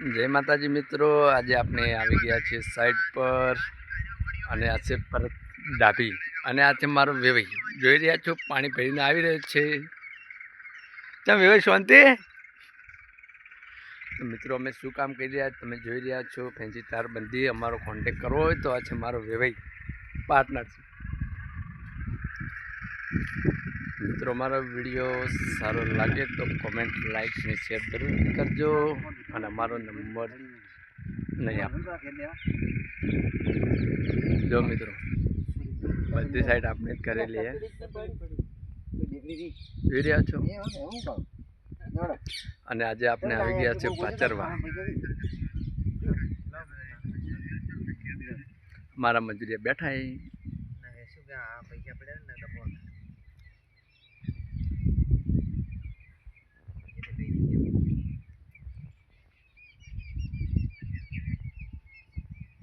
જય માતાજી મિત્રો, આજે આપણે આવી ગયા છીએ સાઈડ પર અને આ છે પરત ડાભી અને આ છે મારો વેવાઈ. જોઈ રહ્યા છો પાણી ભરીને આવી રહ્યું છે. ચમ વેવાઈ શાંતિ? તો મિત્રો અમે શું કામ કરી રહ્યા તમે જોઈ રહ્યા છો. ફેન્સી તાર બંધી અમારો કોન્ટેક કરવો હોય તો આ છે મારો વેવાઈ પાર્ટનર. મિત્રો અમારો વિડીયો સારો લાગે તો કોમેન્ટ, લાઈક અને શેર જરૂર કરજો અને અમારો નંબર નહીં આપો. જો મિત્રો બધી સાઈડ આપણે કરેલી છે, જોઈ રહ્યા છો. અને આજે આપણે આવી ગયા છે પાચરવા. મારા મજૂરિયા બેઠા